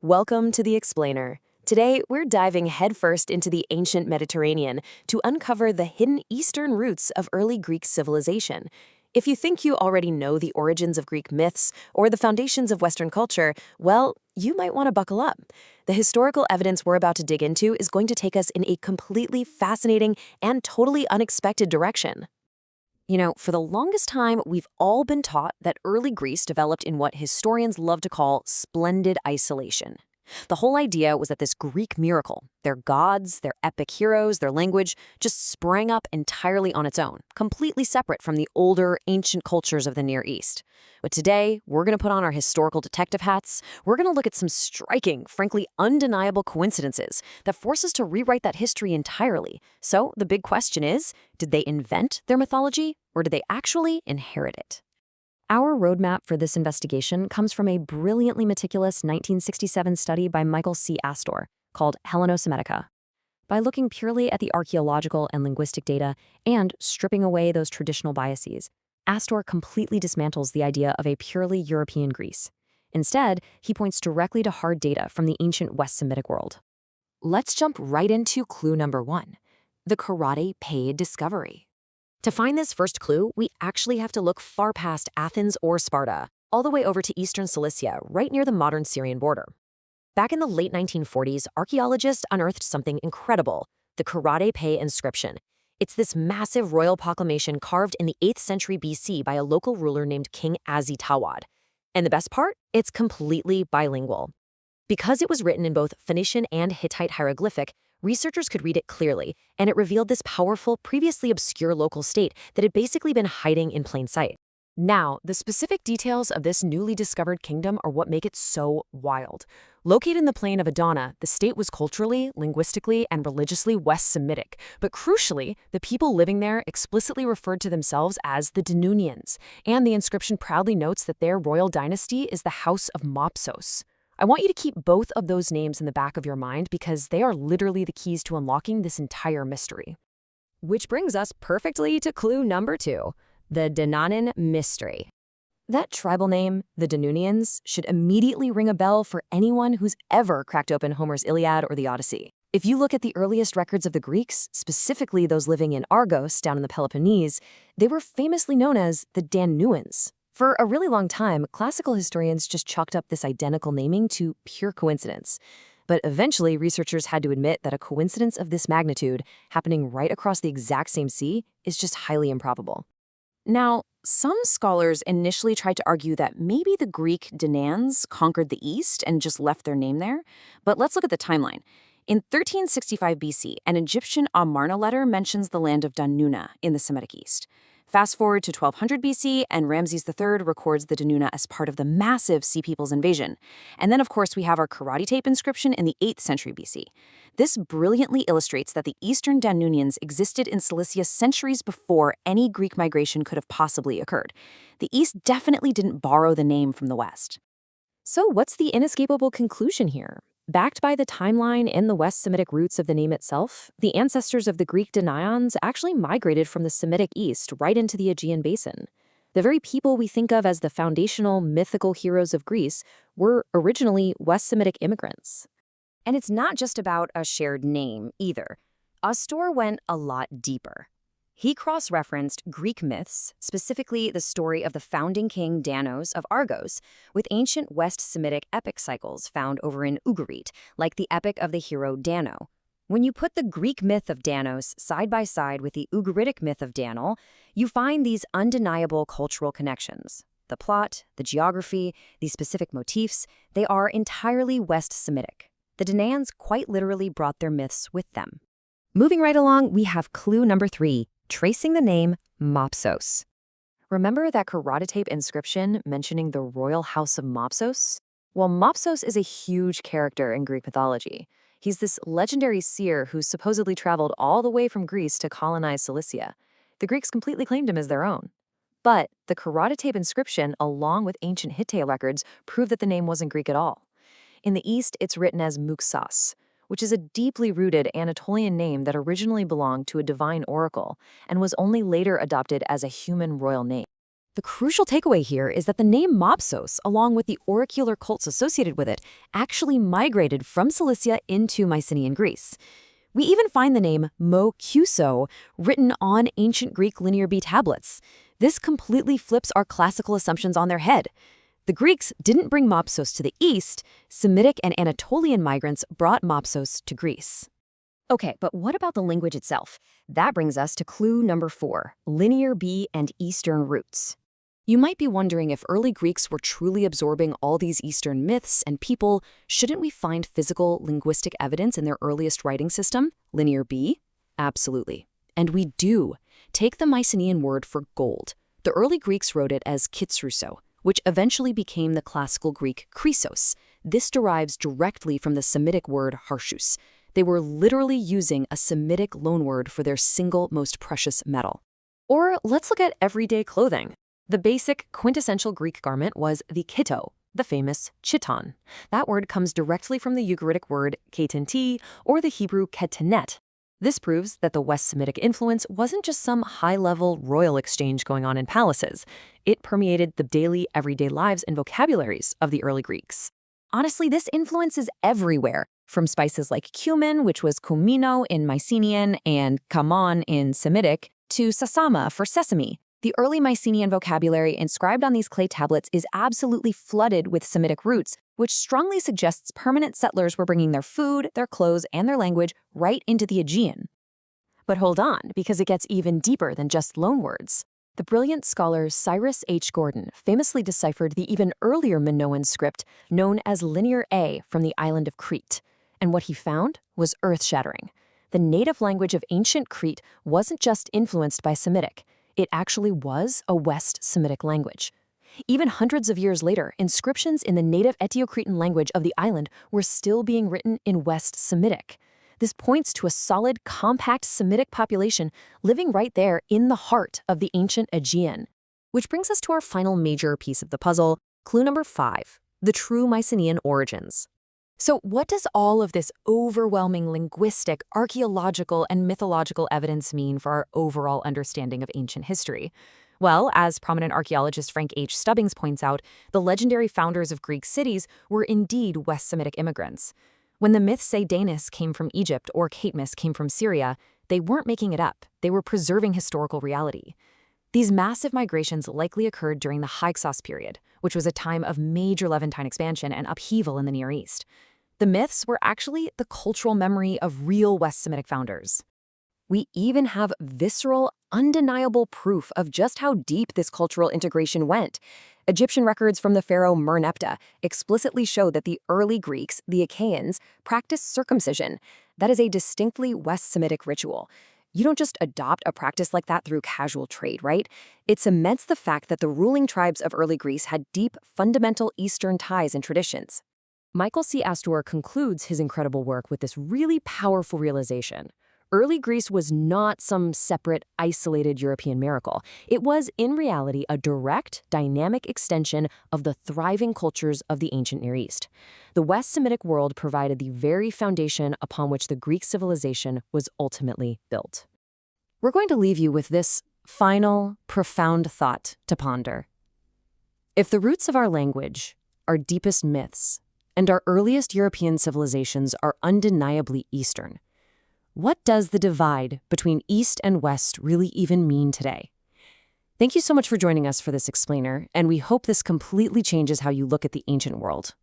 Welcome to The Explainer. Today, we're diving headfirst into the ancient Mediterranean to uncover the hidden eastern roots of early Greek civilization. If you think you already know the origins of Greek myths or the foundations of Western culture, well, you might want to buckle up. The historical evidence we're about to dig into is going to take us in a completely fascinating and totally unexpected direction. For the longest time, we've all been taught that early Greece developed in what historians love to call splendid isolation. The whole idea was that this Greek miracle, their gods, their epic heroes, their language, just sprang up entirely on its own, completely separate from the older, ancient cultures of the Near East. But today, we're going to put on our historical detective hats. We're going to look at some striking, frankly undeniable coincidences that force us to rewrite that history entirely. So the big question is, did they invent their mythology, or did they actually inherit it? Our roadmap for this investigation comes from a brilliantly meticulous 1967 study by Michael C. Astor called Helleno-Semitica. By looking purely at the archaeological and linguistic data and stripping away those traditional biases, Astor completely dismantles the idea of a purely European Greece. Instead, he points directly to hard data from the ancient West Semitic world. Let's jump right into clue number 1, the karate pay discovery. To find this first clue, we actually have to look far past Athens or Sparta, all the way over to eastern Cilicia, right near the modern Syrian border. Back in the late 1940s, archaeologists unearthed something incredible, the karate pay inscription. It's this massive royal proclamation carved in the 8th century BC by a local ruler named King Azzi-Tawad. And the best part? It's completely bilingual. Because it was written in both Phoenician and Hittite hieroglyphic, researchers could read it clearly, and it revealed this powerful, previously obscure local state that had basically been hiding in plain sight. Now, the specific details of this newly discovered kingdom are what make it so wild. Located in the plain of Adana, the state was culturally, linguistically, and religiously West Semitic, but crucially, the people living there explicitly referred to themselves as the Danaans, and the inscription proudly notes that their royal dynasty is the House of Mopsos. I want you to keep both of those names in the back of your mind because they are literally the keys to unlocking this entire mystery. Which brings us perfectly to clue number 2, the Danaan mystery. That tribal name, the Danaans, should immediately ring a bell for anyone who's ever cracked open Homer's Iliad or the Odyssey. If you look at the earliest records of the Greeks, specifically those living in Argos down in the Peloponnese, they were famously known as the Danaans. For a really long time, classical historians just chalked up this identical naming to pure coincidence. But eventually, researchers had to admit that a coincidence of this magnitude, happening right across the exact same sea, is just highly improbable. Now, some scholars initially tried to argue that maybe the Greek Danaans conquered the East and just left their name there. But let's look at the timeline. In 1365 BC, an Egyptian Amarna letter mentions the land of Danuna in the Semitic East. Fast forward to 1200 BC, and Ramses III records the Danuna as part of the massive Sea People's invasion. And then, of course, we have our karate tape inscription in the 8th century BC. This brilliantly illustrates that the Eastern Danaans existed in Cilicia centuries before any Greek migration could have possibly occurred. The East definitely didn't borrow the name from the West. So what's the inescapable conclusion here? Backed by the timeline and the West Semitic roots of the name itself, the ancestors of the Greek Danaans actually migrated from the Semitic East right into the Aegean Basin. The very people we think of as the foundational mythical heroes of Greece were originally West Semitic immigrants. And it's not just about a shared name, either. Astor went a lot deeper. He cross-referenced Greek myths, specifically the story of the founding king Danaos of Argos, with ancient West Semitic epic cycles found over in Ugarit, like the epic of the hero Dano. When you put the Greek myth of Danaos side by side with the Ugaritic myth of Daniel, you find these undeniable cultural connections. The plot, the geography, these specific motifs, they are entirely West Semitic. The Danaans quite literally brought their myths with them. Moving right along, we have clue number 3. Tracing the name Mopsos. Remember that karate tape inscription mentioning the royal house of Mopsos? Well, Mopsos is a huge character in Greek mythology. He's this legendary seer who supposedly traveled all the way from Greece to colonize Cilicia. The Greeks completely claimed him as their own. But the karate tape inscription, along with ancient Hittite records, prove that the name wasn't Greek at all. In the East, it's written as Muxos, which is a deeply rooted Anatolian name that originally belonged to a divine oracle and was only later adopted as a human royal name. The crucial takeaway here is that the name Mopsos, along with the oracular cults associated with it, actually migrated from Cilicia into Mycenaean Greece. We even find the name Mo-Kuso written on ancient Greek Linear B tablets. This completely flips our classical assumptions on their head. The Greeks didn't bring Mopsos to the east. Semitic and Anatolian migrants brought Mopsos to Greece. Okay, but what about the language itself? That brings us to clue number 4, Linear B and Eastern roots. You might be wondering, if early Greeks were truly absorbing all these Eastern myths and people, shouldn't we find physical, linguistic evidence in their earliest writing system, Linear B? Absolutely. And we do. Take the Mycenaean word for gold. The early Greeks wrote it as kitsruso, which eventually became the classical Greek chrysos. This derives directly from the Semitic word harshus. They were literally using a Semitic loanword for their single most precious metal. Or let's look at everyday clothing. The basic, quintessential Greek garment was the kitto, the famous chiton. That word comes directly from the Ugaritic word ketanti, or the Hebrew ketanet. This proves that the West Semitic influence wasn't just some high-level royal exchange going on in palaces. It permeated the daily, everyday lives and vocabularies of the early Greeks. Honestly, this influence is everywhere, from spices like cumin, which was kumino in Mycenaean and kamon in Semitic, to sasama for sesame. The early Mycenaean vocabulary inscribed on these clay tablets is absolutely flooded with Semitic roots, which strongly suggests permanent settlers were bringing their food, their clothes, and their language right into the Aegean. But hold on, because it gets even deeper than just loanwords. The brilliant scholar Cyrus H. Gordon famously deciphered the even earlier Minoan script known as Linear A from the island of Crete. And what he found was earth-shattering. The native language of ancient Crete wasn't just influenced by Semitic. It actually was a West Semitic language. Even hundreds of years later, inscriptions in the native Eteocretan language of the island were still being written in West Semitic. This points to a solid, compact Semitic population living right there in the heart of the ancient Aegean. Which brings us to our final major piece of the puzzle, clue number 5, the true Mycenaean origins. So what does all of this overwhelming linguistic, archaeological, and mythological evidence mean for our overall understanding of ancient history? Well, as prominent archaeologist Frank H. Stubbings points out, the legendary founders of Greek cities were indeed West Semitic immigrants. When the myths say Danaans came from Egypt or Catmus came from Syria, they weren't making it up. They were preserving historical reality. These massive migrations likely occurred during the Hyksos period, which was a time of major Levantine expansion and upheaval in the Near East. The myths were actually the cultural memory of real West Semitic founders. We even have visceral, undeniable proof of just how deep this cultural integration went. Egyptian records from the pharaoh Merneptah explicitly show that the early Greeks, the Achaeans, practiced circumcision. That is a distinctly West Semitic ritual. You don't just adopt a practice like that through casual trade, right? It cements the fact that the ruling tribes of early Greece had deep, fundamental Eastern ties and traditions. Michael C. Astor concludes his incredible work with this really powerful realization. Early Greece was not some separate, isolated European miracle. It was, in reality, a direct, dynamic extension of the thriving cultures of the ancient Near East. The West Semitic world provided the very foundation upon which the Greek civilization was ultimately built. We're going to leave you with this final, profound thought to ponder. If the roots of our language, our deepest myths, and our earliest European civilizations are undeniably Eastern, what does the divide between East and West really even mean today? Thank you so much for joining us for this explainer, and we hope this completely changes how you look at the ancient world.